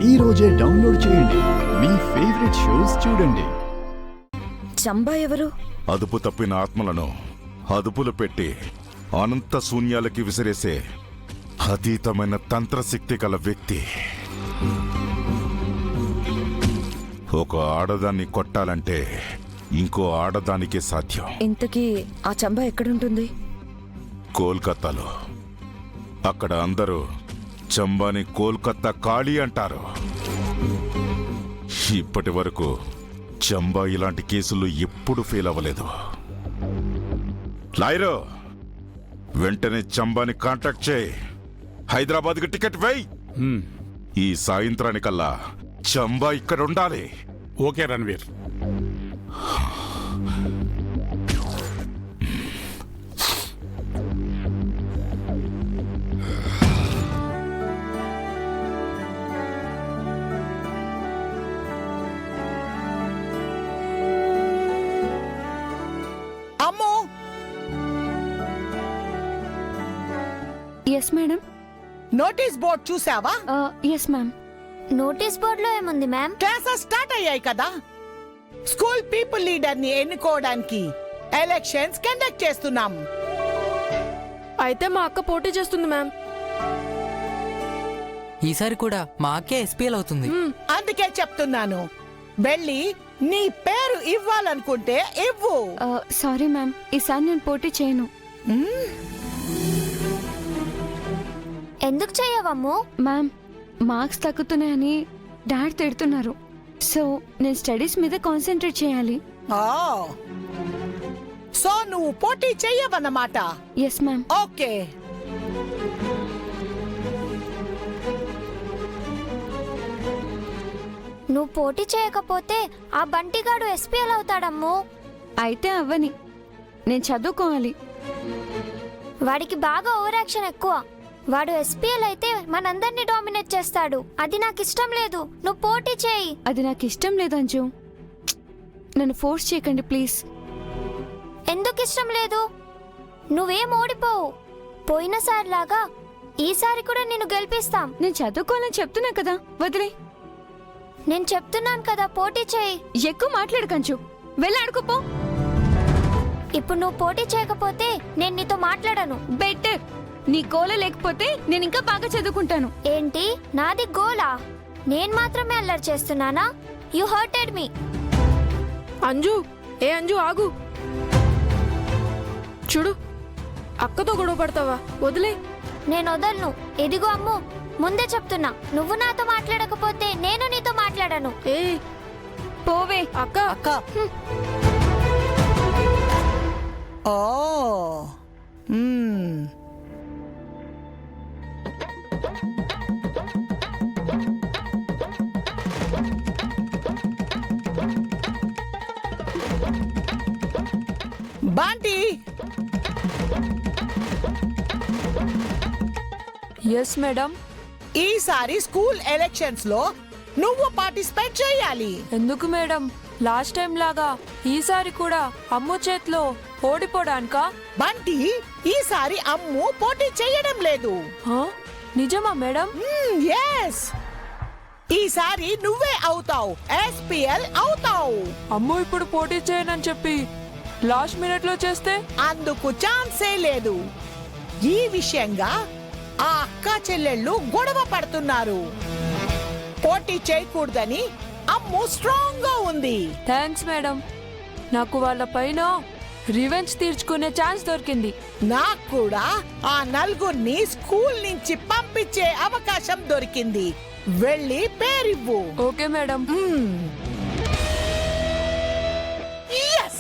ఈ రోజే డౌన్లోడ్ చేయండి. మీ ఫేవరెట్ షోస్ చూడండి. చంబా ఎవరు? అదుపు తప్పిన ఆత్మలను అదుపులు పెట్టి అనంత శూన్యాలకి విసిరేసే అతీతమైన తంత్రశక్తి గల వ్యక్తి. ఒక ఆడదాన్ని కొట్టాలంటే ఇంకో ఆడదానికే సాధ్యం. ఇంతకీ ఆ చంబా ఎక్కడుంటుంది? కోల్కతాలో. అక్కడ అందరూ చంబాని కోల్కతా కాళీ అంటారు. ఇప్పటి వరకు చంబా ఇలాంటి కేసులు ఎప్పుడు ఫెయిల్ అవ్వలేదు. లాయరు, వెంటనే చంబాని కాంటాక్ట్ చేయి. హైదరాబాద్కి టికెట్ వేయి. ఈ సాయంత్రానికల్లా చంబా ఇక్కడ ఉండాలి. ఓకే రణ్వీర్. అమ్మో, ఎస్ మేడం. నోటీస్ బోర్డ్ చూసావా? Yes ma'am. నోటీస్ బోర్డులో ఏముంది మ్యామ్? క్లాసెస్ స్టార్ట్ అయ్యాయి కదా. స్కూల్ పీపుల్ లీడర్ ని ఎన్నుకోవడానికి ఎలక్షన్స్ కండక్ట్ చేస్తున్నాం. అయితే మా అక్క పోటీ చేస్తుంది మ్యామ్. ఈసారి కూడా మా అక్కే ఎస్పీఎల్ అవుతుంది. అందుకే చెప్తున్నాను, వెళ్ళి నీ పేరు ఇవ్వాలనుకుంటే ఇవ్వు. సారీ మ్యామ్, ఈసారి నేను పోటీ చేయను. ఎందుకు చెయ్యవమ్ము? మ్యామ్, మార్క్స్ తగ్గుతున్నాయని డాడ్ తిడుతున్నారు. సో నేను స్టడీస్ మీద కాన్సన్ట్రేట్ చేయాలి. సో నువ్వు పోటీ చెయ్యవన్నమాట? Yes ma'am. ఓకే. నువ్వు పోటీ చేయకపోతే ఆ బంటిగాడు ఎస్పీఎల్ అవుతాడమ్ము. అయితే అవ్వని, నేను చదువుకోవాలి. వాడికి బాగా ఓవర్ యాక్షన్ ఎక్కువ. వాడు ఎస్పీఎల్ అయితే మనందరినీ డామినేట్ చేస్తాడు. అది నాకు ఇష్టం లేదు. నువ్వు పోటీ చేయి. అది నాకు ఇష్టం లేదు అంజు. నన్ను ఫోర్స్ చేయకండి ప్లీజ్. ఎందుకు ఇష్టం లేదు? నువ్వేం ఓడిపోవు. పోయినసారిలాగా ఈసారి కూడా నిన్ను గెలిపిస్తాం. నేను చదువుకోవాలని చెప్తున్నా కదా, వదిలే. నేను చెప్తున్నాను కదా, పోటీ చేయి. ఎక్కువ మాట్లాడకంచు, వెళ్ళి ఆడుకోపో. ఇప్పుడు నువ్వు పోటీ చేయకపోతే నేను నీతో మాట్లాడను. బెటర్. నీ గోల లేకపోతే నేను ఇంకా బాగా చదువుకుంటాను. ఏంటి, నాది గోలా? నేను మాత్రమే అల్లరి చేస్తున్నానా? యు హర్టెడ్ మీ. అంజు, ఏ అంజు ఆగు. చూడు, అక్కతో గొడవ పడతావా? వదిలే. నేను వదలను. ఎదిగో అమ్ము, ముందే చెప్తున్నా, నువ్వు నాతో మాట్లాడకపోతే నేను నీతో మాట్లాడను. ఏ పోవే. అక్క అక్క. ఓ, బాంటి. Yes madam. ఈసారి స్కూల్ ఎలక్షన్స్ లో నువ్వు పార్టిసిపేట్ చేయాలి. ఎందుకు మేడం? లాస్ట్ టైం లాగా ఈసారి కూడా అమ్ము చేతిలో ఓడిపోడానికా? బంటి, ఈసారి అమ్ము పోటీ చేయడం లేదు. నిజమా మేడం? ఎస్, ఈసారి నువ్వే అవుతావు, ఎస్పీఎల్ అవుతావు. అమ్ము ఇప్పుడు పోటీ చేయనని చెప్పి లాస్ట్ మినిట్ లో చేస్తే? అందుకు ఛాన్సే లేదు. ఈ విషయంగా ఆ అక్క చెల్లెళ్ళు గొడవ పడుతున్నారు. పోటీ చేయకూడదని అమ్ము స్ట్రాంగ్ గా ఉంది. థ్యాంక్స్ మేడం, నాకు వాళ్ళ పైన రివెంజ్ తీర్చుకునే ఛాన్స్ దొరికింది. నాకు కూడా ఆ నలుగురిని స్కూల్ నుంచి పంపించే అవకాశం దొరికింది. వెళ్ళి పేరివ్వు. Okay madam. yes.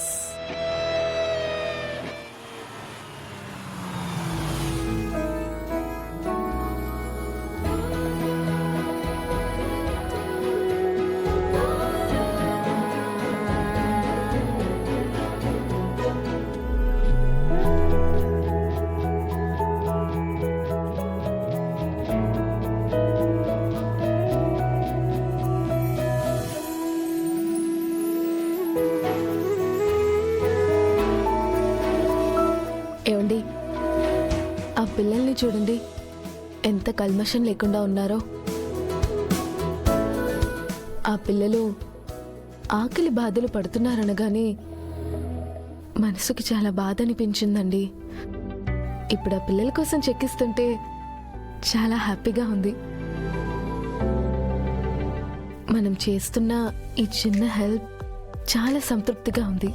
పిల్లల్ని చూడండి, ఎంత కల్మషం లేకుండా ఉన్నారో. ఆ పిల్లలు ఆకలి బాధలు పడుతున్నారనగానే మనసుకి చాలా బాధ అనిపించిందండి. ఇప్పుడు ఆ పిల్లల కోసం చెక్కిస్తుంటే చాలా హ్యాపీగా ఉంది. మనం చేస్తున్న ఈ చిన్న హెల్ప్ చాలా సంతృప్తిగా ఉంది.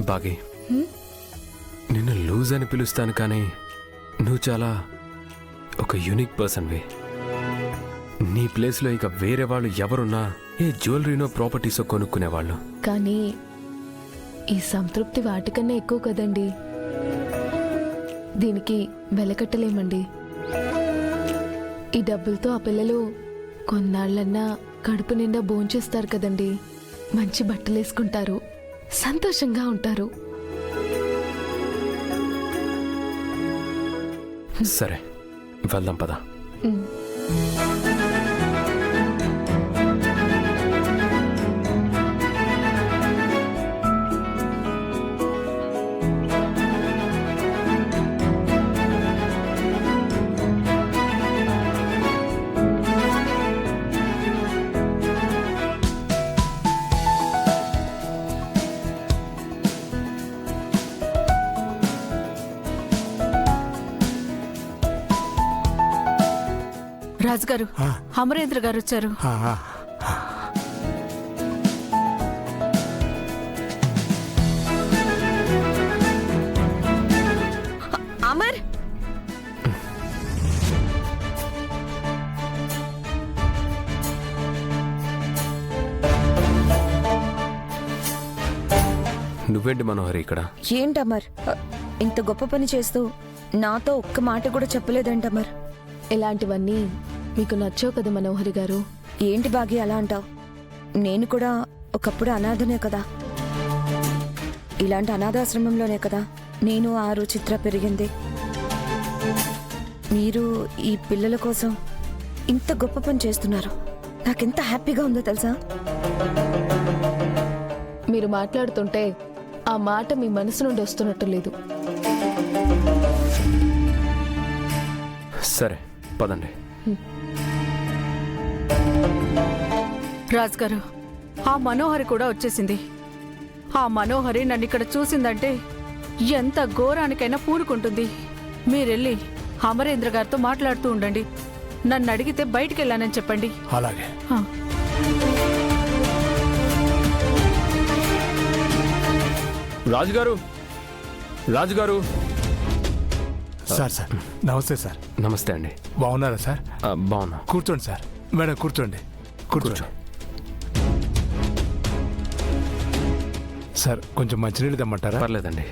బాగి, నిన్ను లూజ్ అని పిలుస్తాను కానీ నువ్వు చాలా ఒక యూనిక్ పర్సన్వి. నీ ప్లేస్లో ఇక వేరే వాళ్ళు ఎవరున్నా ఏ జ్యువెలరీనో ప్రాపర్టీసో కొనుక్కునేవాళ్ళు. కానీ ఈ సంతృప్తి వాటికన్నా ఎక్కువ కదండి. దీనికి వెలకట్టలేమండి. ఈ డబ్బులతో ఆ పిల్లలు కొన్నాళ్ళన్నా కడుపు నిండా భోంచేస్తారు కదండి. మంచి బట్టలు వేసుకుంటారు, సంతోషంగా ఉంటారు. సరే వెళ్దాం పద. రాజుగారు, అమరేంద్ర గారు వచ్చారు. అమర్, నువ్వేంటి మనోహరి ఇక్కడ? ఏంటి అమర్ ఇంత గొప్ప పని చేస్తూ నాతో ఒక్క మాట కూడా చెప్పలేదంటమర్. ఇలాంటివన్నీ మీకు నచ్చవు కదా మనోహరి గారు? ఏంటి బాగి అలా అంటావు? నేను కూడా ఒకప్పుడు అనాథనే కదా. ఇలాంటి అనాథాశ్రమంలోనే కదా నేను ఆరు చిత్ర పెరిగింది. మీరు ఈ పిల్లల కోసం ఇంత గొప్ప పని చేస్తున్నారు. నాకెంత హ్యాపీగా ఉందో తెలుసా? మీరు మాట్లాడుతుంటే ఆ మాట మీ మనసు నుండి వస్తున్నట్టు లేదు. సరే పదండి. రాజుగారు, ఆ మనోహరి కూడా వచ్చేసింది. ఆ మనోహరి నన్ను ఇక్కడ చూసిందంటే ఎంత ఘోరానికైనా పూనుకుంటుంది. మీరెళ్ళి అమరేంద్ర గారితో మాట్లాడుతూ ఉండండి. నన్ను అడిగితే బయటికి వెళ్ళానని చెప్పండి. అలాగే. రాజుగారు, రాజుగారు. సార్ సార్ నమస్తే సార్. నమస్తే అండి. బాగున్నారా సార్? బాగున్నా. కూర్చోండి సార్. మేడం కూర్చోండి. కూర్చోండి సార్. కొంచెం మంచినీళ్ళు తెమ్మంటారా? పర్లేదండి.